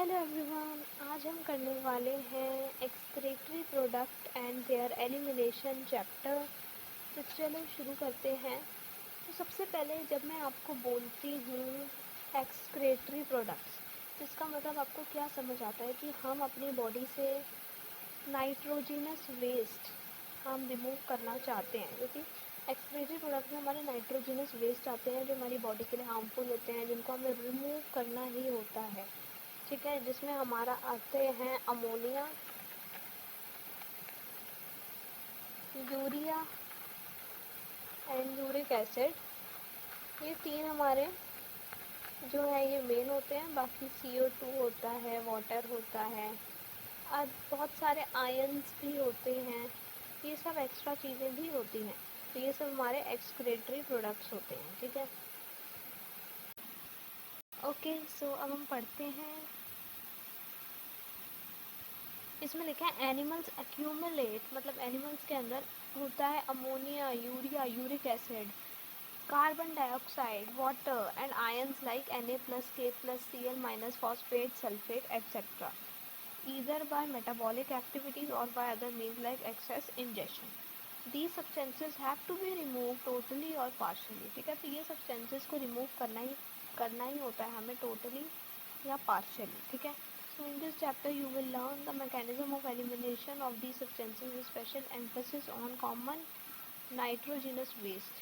Hello everyone, आज हम करने वाले हैं excretory product and there elimination chapter. तो चलो शुरू करते हैं। तो सबसे पहले जब मैं आपको बोलती हूँ एक्सक्रीटरी प्रोडक्ट्स, तो इसका मतलब आपको क्या समझ आता है कि हम अपनी बॉडी से नाइट्रोजिनस वेस्ट हम रिमूव करना चाहते हैं, क्योंकि एक्सक्रीटरी प्रोडक्ट में हमारे नाइट्रोजिनस वेस्ट आते हैं जो हमारी बॉडी के लिए हार्मफुल होते हैं, जिनको हमें रिमूव करना ही होता है। ठीक है, जिसमें हमारा आते हैं ammonia, urea and uric acid. ये तीन हमारे जो है ये मेन होते हैं। बाकी CO2 होता है, वाटर होता है, और बहुत सारे आयंस भी होते हैं। ये सब एक्स्ट्रा चीज़ें भी होती हैं। तो ये सब हमारे एक्सक्रीटरी प्रोडक्ट्स होते हैं। ठीक है, ओके। सो अब हम पढ़ते हैं। इसमें लिखा है एनिमल्स एक्यूमुलेट, मतलब एनिमल्स के अंदर होता है ammonia, urea, uric acid, carbon dioxide, water and ions like Na+K+Cl- phosphate, sulfate, etc. either by metabolic activities or by other means like excess ingestion. These substances have to be removed totally or partially. ठीक है, तो ये substances को remove करना ही होता है हमें totally या partially. ठीक है, so in this chapter you will learn the mechanism of elimination of these substances with special emphasis on common nitrogenous waste.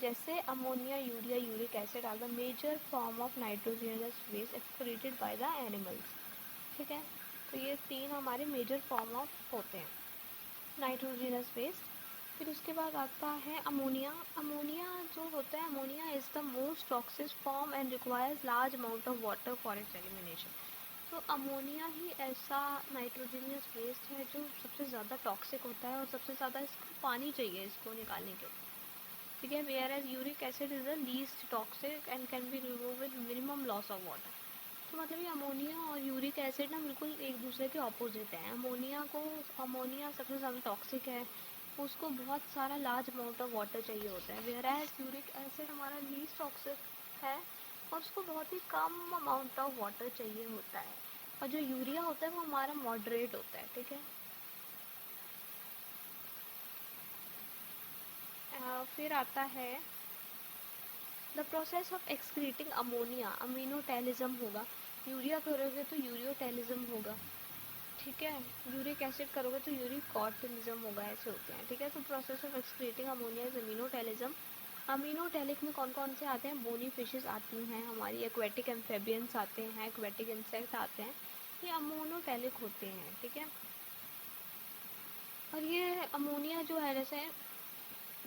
जैसे ammonia, urea, uric acid are the major form of nitrogenous waste excreted by the animals. ठीक है, तो ये तीन हमारे major form of होते हैं nitrogenous waste. फिर उसके बाद आता है अमोनिया। अमोनिया जो होता है, ammonia is the most toxic form and requires large amount of water for its elimination. तो अमोनिया ही ऐसा नाइट्रोजनियस वेस्ट है जो सबसे ज़्यादा टॉक्सिक होता है और सबसे ज़्यादा इसको पानी चाहिए इसको निकालने के लिए। ठीक है, whereas uric acid is the least toxic and can be remove with minimum loss of water. तो मतलब ये अमोनिया और यूरिक एसिड ना बिल्कुल एक दूसरे के ऑपोजिट हैं। अमोनिया सबसे ज़्यादा टॉक्सिक है, उसको बहुत सारा लार्ज अमाउंट ऑफ वाटर चाहिए होता है। वेयर एज यूरिक एसिड हमारा लीस्ट टॉक्सिक है और उसको बहुत ही कम अमाउंट ऑफ वाटर चाहिए होता है। और जो यूरिया होता है वो हमारा मॉडरेट होता है। ठीक है, फिर आता है the process of excreting ammonia. Ammonotelism होगा, यूरिया करोगे तो यूरियोटेलिज्म होगा। ठीक है, यूरिक एसिड करोगे तो यूरिक कॉर्टिनिज्म होगा, ऐसे होते हैं। ठीक है, तो process of excreting ammonia is ammonotelism. Ammonotelic में कौन कौन से आते हैं? बोनी फिशेस आती हैं हमारी, एक्वेटिक एम्फेबियंस आते हैं, एक्वेटिक इंसेक्ट आते हैं, ये अमोनोटेलिक होते हैं। ठीक है, और ये अमोनिया जो है जैसे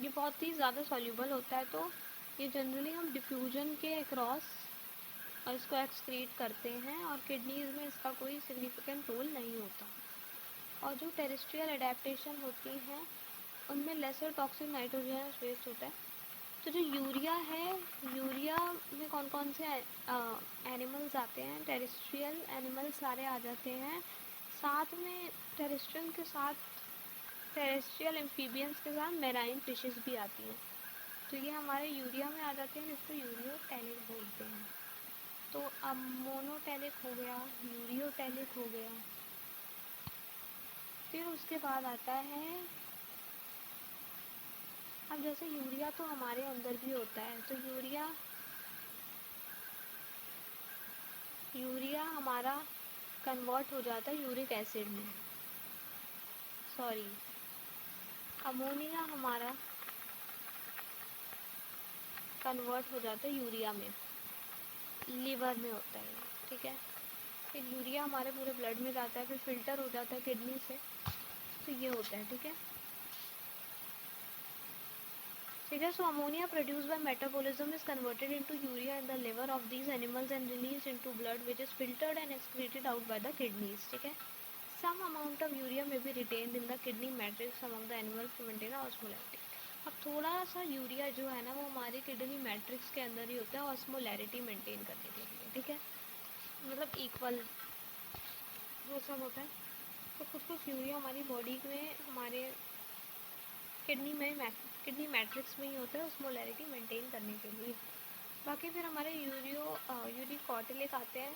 ये बहुत ही ज़्यादा सॉल्यूबल होता है, तो ये जनरली हम डिफ्यूजन के अक्रॉस और इसको एक्सक्रीट करते हैं और किडनीज़ में इसका कोई सिग्निफिकेंट रोल नहीं होता। और जो टेरेस्ट्रियल एडेप्टेशन होती हैं उनमें लेसर टॉक्सिक नाइट्रोजनस वेस्ट होता है। तो जो यूरिया है, यूरिया में कौन कौन से एनिमल्स आते हैं? टेरेस्ट्रियल एनिमल्स सारे आ जाते हैं, साथ में टेरेस्ट्रियल एम्फीबियंस के साथ मेराइन फिशेस भी आती हैं। तो ये हमारे यूरिया में आ जाते हैं, जिसको यूरियोटैलिक बोलते हैं। तो अब मोनोटैलिक हो गया, यूरियोटैलिक हो गया। फिर उसके बाद आता है, अब जैसे यूरिया तो हमारे अंदर भी होता है, तो यूरिया हमारा कन्वर्ट हो जाता है यूरिक एसिड में, सॉरी अमोनिया हमारा कन्वर्ट हो जाता है यूरिया में, लीवर में होता है। ठीक है, फिर यूरिया हमारे पूरे ब्लड में जाता है, फिर फिल्टर हो जाता है किडनी से। तो ये होता है। ठीक है, ठीक है। So ammonia produced by metabolism is converted into urea in the liver of these animals and released into blood which is filtered and excreted out by the kidneys. ठीक है, some amount of urea may be retained in the kidney matrix among the animals to maintain osmolarity. अब थोड़ा सा urea जो है ना वो हमारे किडनी मैट्रिक्स के अंदर ही होता है ऑस्मोलैरिटी मेंटेन करने के लिए। ठीक है, मतलब इक्वल वो सब होता है। तो कुछ यूरिया हमारी बॉडी में हमारे किडनी मैट्रिक्स में ही होता है ऑस्मोलैरिटी मेंटेन करने के लिए। बाकी फिर हमारे यूरिक कॉटिलिक आते हैं,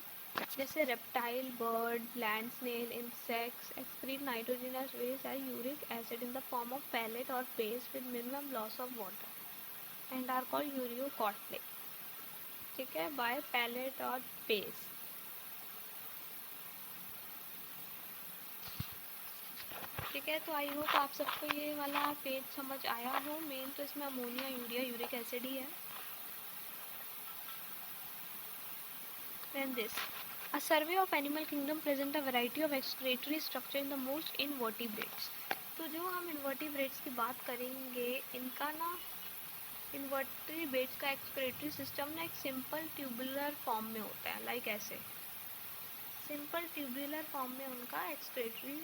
जैसे reptile, bird, land snail, insects excrete nitrogenous waste and uric acid in the form of pellet और paste with minimum loss of water and are called uricotelic. ठीक है, बाय पैलेट और पेस्ट। ठीक है, तो आई होप आप सबको ये वाला पेज समझ आया हो। मेन तो इसमें अमोनिया, यूरिया, यूरिक एसिड ही है। Then this. A survey of animal kingdom present a variety of excretory structure in the most invertebrates. तो जो हम इन्वर्टिब्रेट्स की बात करेंगे, इनका ना इन्वर्टिब्रेट्स का एक्सक्रेटरी सिस्टम ना एक सिंपल ट्यूबुलर फॉर्म में होता है, लाइक ऐसे सिंपल ट्यूबुलर फॉर्म में उनका एक्सक्रेटरी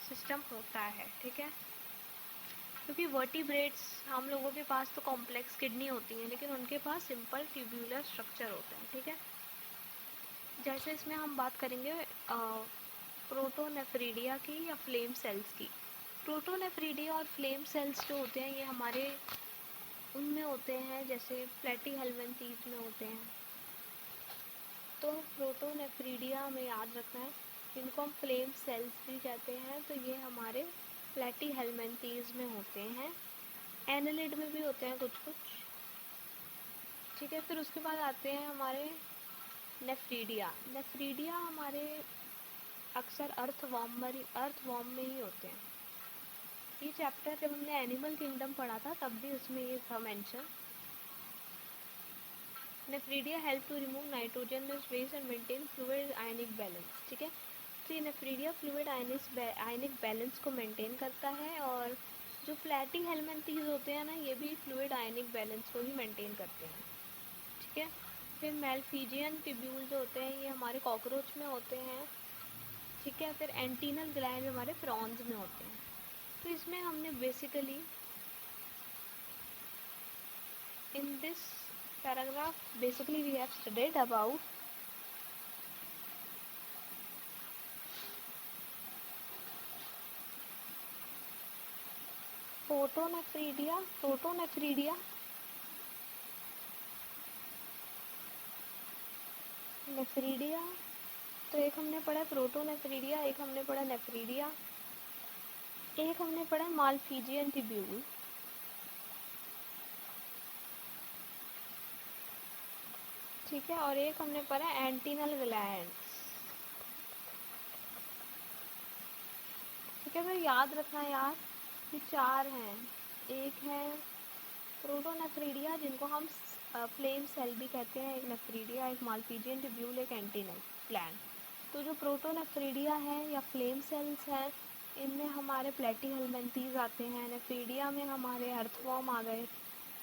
सिस्टम होता है। ठीक है, क्योंकि वर्टिब्रेट्स हम लोगों के पास तो कॉम्प्लेक्स किडनी होती हैं, लेकिन उनके पास सिंपल ट्यूबुलर स्ट्रक्चर होता है। ठीक है, जैसे इसमें हम बात करेंगे प्रोटोनेफ्रीडिया की या फ्लेम सेल्स की। प्रोटोनेफ्रीडिया और फ्लेम सेल्स जो होते हैं ये हमारे उनमें होते हैं, जैसे प्लेटीहेल्मिन्थीज में होते हैं। तो प्रोटोनेफ्रीडिया में याद रखना है, इनको हम फ्लेम सेल्स भी कहते हैं। तो ये हमारे प्लेटीहेल्मिन्थीज में होते हैं। एनालिड में भी होते हैं कुछ कुछ। ठीक है, फिर उसके बाद आते हैं हमारे नेफ्रीडिया। नेफ्रीडिया हमारे अक्सर अर्थवॉर्म में ही होते हैं। ये चैप्टर जब हमने एनिमल किंगडम पढ़ा था तब भी उसमें ये था mention. Nephridia help to remove nitrogen waste and maintain fluid ionic balance. ठीक है, तो ये नेफ्रीडिया फ्लूइड आयनिक बैलेंस को मेंटेन करता है, और जो प्लेटीहेल्मिन्थीज होते हैं ना, ये भी फ्लूइड आयनिक बैलेंस को ही मेंटेन करते हैं। ठीक है, फिर मेलफिजियन ट्यूब्यूल जो होते हैं ये हमारे कॉकरोच में होते हैं। ठीक है, फिर एंटीनल ग्लैंड हमारे प्रॉन्स में होते हैं। तो इसमें हमने basically in this paragraph basically we have studied about protonephridia, nephridia. तो एक हमने पढ़ा प्रोटोनेफ्रीडिया, एक हमने पढ़ा नेफ्रीडिया, एक हमने पढ़ा मालफिजियन ट्यूब्यूल। ठीक है, और एक हमने पढ़ा एंटीनल ग्लैंड्स। ठीक है, तो याद रखना यार कि 4 हैं। एक है प्रोटोनेफ्रीडिया जिनको हम फ्लेम सेल भी कहते हैं, एक नेफ्रीडिया, एक मालफिजियन ट्यूब्यूल, एक एंटीनल ग्लैंड। तो जो प्रोटोनेफ्रीडिया है या फ्लेम सेल्स हैं, इनमें हमारे प्लेटीहेल्मिन्थीज आते हैं। नेफ्रीडिया में हमारे अर्थवॉर्म आ गए,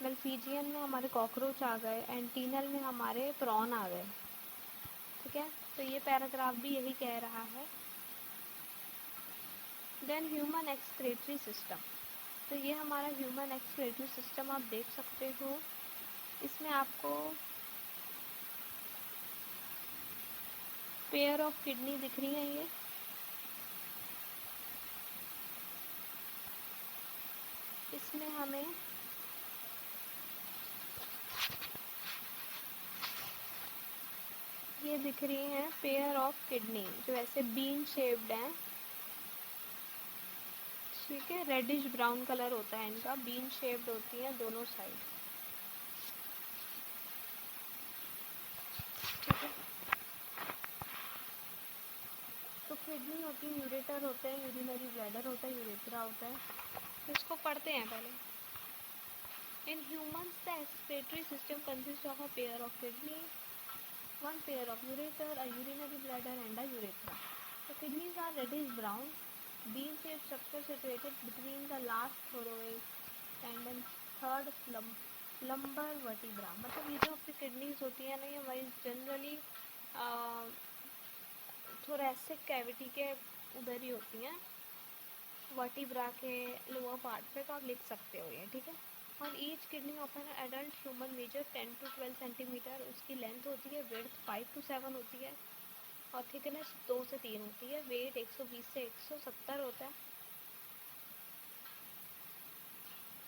मेलफिजियन में हमारे कॉकरोच आ गए, एंटीनल में हमारे प्रॉन आ गए। ठीक है, तो ये पैराग्राफ भी यही कह रहा है। Then human excretory system. तो ये हमारा ह्यूमन एक्सक्रेटरी सिस्टम आप देख सकते हो। इसमें आपको पेयर ऑफ किडनी दिख रही है। ये इसमें हमें ये दिख रही हैं पेयर ऑफ किडनी जो ऐसे बीन शेप्ड हैं। ठीक है, रेडिश ब्राउन कलर होता है इनका, बीन शेप्ड होती हैं दोनों साइड। ठीक है, तो किडनी होती है, यूरेटर होते हैं, यूरिनरी ब्लैडर होता है, यूरेथ्रा होता है। तो इसको पढ़ते हैं पहले। In humans the excretory system consist of a pair of kidney, one pair of ureter, a urinary bladder and a urethra. The kidneys are reddish brown, bean-shaped structure situated between the last thoracic and then third lumbar vertebra. मतलब ये जो आपकी kidneys होती है ना, ये हमारी generally thoracic cavity के उधर ही होती हैं, वर्टिब्रा के लोअर पार्ट पे। तो आप लिख सकते हो ये। ठीक है, और each kidney of an adult human measure 10 to 12 centimetre उसकी लेंथ होती है, विड्थ 5 to 7 होती है, और थिकनेस 2 से 3 होती है, वेट 120 से 170 होता है,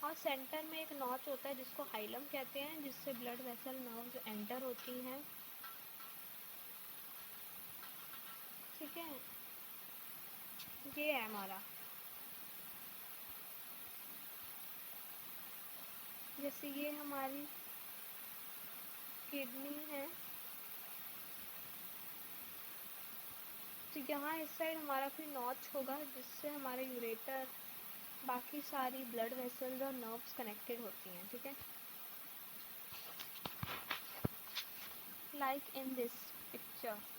और सेंटर में एक नॉच होता है जिसको हाइलम कहते हैं, जिससे ब्लड वेसल नर्व्स एंटर होती हैं। ठीक है, ये है हमारा। जैसे ये हमारी किडनी है, तो यहाँ इस साइड हमारा कोई नॉच होगा जिससे हमारे यूरेटर, बाकी सारी ब्लड वेसल्स और नर्व्स कनेक्टेड होती हैं। ठीक है, लाइक इन दिस पिक्चर।